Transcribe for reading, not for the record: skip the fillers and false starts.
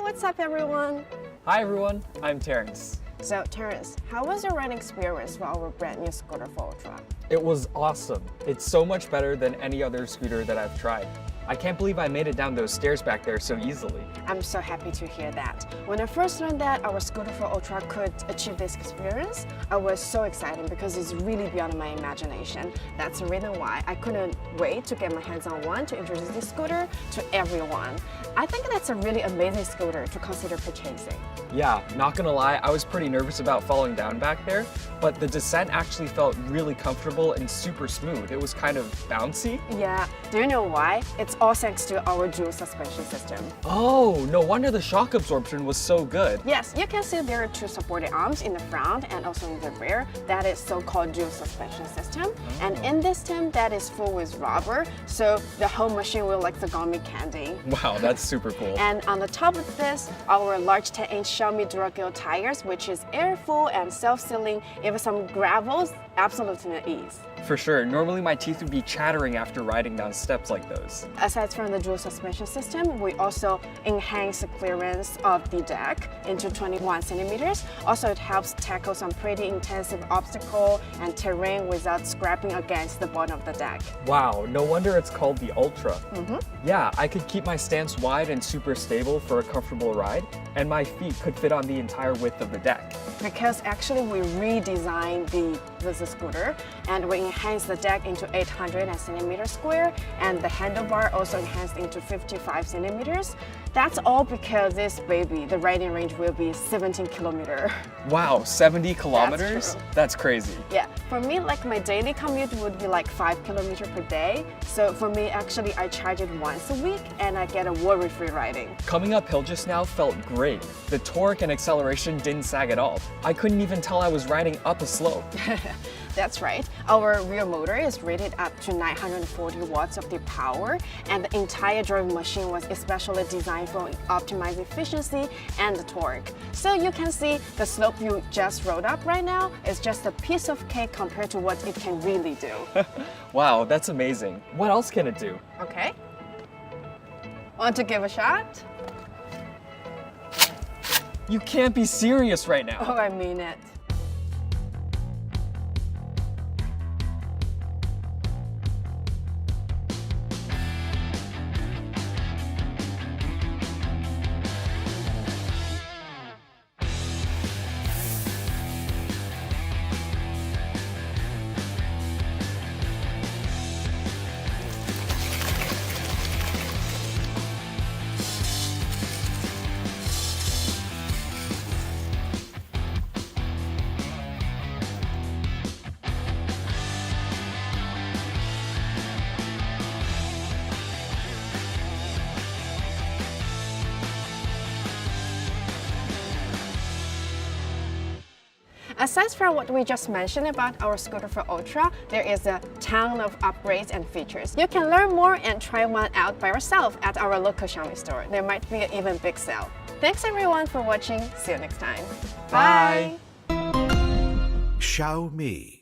what's up everyone? Hi everyone, I'm Terrence. So Terrence, how was your riding experience for our brand new Scooter 4 Ultra? It was awesome. It's so much better than any other scooter that I've tried. I can't believe I made it down those stairs back there so easily. I'm so happy to hear that. When I first learned that our Scooter 4 Ultra could achieve this experience, I was so excited because it's really beyond my imagination. That's the reason why I couldn't wait to get my hands on one to introduce this scooter to everyone. I think that's a really amazing scooter to consider purchasing. Yeah, not gonna lie, I was pretty nervous about falling down back there, but the descent actually felt really comfortable and super smooth. It was kind of bouncy. Yeah, do you know why? It's all thanks to our dual suspension system. Oh, no wonder the shock absorption was so good. Yes, you can see there are two supporting arms in the front and also in the rear. That is so-called dual suspension system. And in this system, that is full with rubber, so the whole machine will like the gummy candy. Wow, that's super cool. And on the top of this, our large 10-inch Xiaomi DuraGel tires, which is air-full and self-sealing, even some gravels, absolutely at ease. For sure, normally my teeth would be chattering after riding down steps like those. Aside from the dual suspension system, we also enhance the clearance of the deck into 21 centimeters. Also, it helps tackle some pretty intensive obstacle and terrain without scraping against the bottom of the deck. Wow, no wonder it's called the Ultra. Yeah, I could keep my stance wide and super stable for a comfortable ride, and my feet could fit on the entire width of the deck. Because actually we redesigned the scooter and we enhanced the deck into 800 centimeters square and the handlebar also enhanced into 55 centimeters. That's all because this baby, the riding range will be 17 kilometers. Wow, 70 kilometers? That's true. That's crazy. Yeah, for me, like my daily commute would be like 5 kilometers per day. So for me, actually, I charge it once a week and I get a worry-free riding. Coming uphill just now felt great. The torque and acceleration didn't sag at all. I couldn't even tell I was riding up a slope. That's right. Our rear motor is rated up to 940 watts of the power, and the entire driving machine was especially designed for optimized efficiency and the torque. So you can see the slope you just rode up right now is just a piece of cake compared to what it can really do. Wow, that's amazing. What else can it do? Okay. Want to give a shot? You can't be serious right now. Oh, I mean it. Aside from what we just mentioned about our Scooter 4 Ultra, there is a ton of upgrades and features. You can learn more and try one out by yourself at our local Xiaomi store. There might be an even big sale. Thanks everyone for watching. See you next time. Bye. Xiaomi.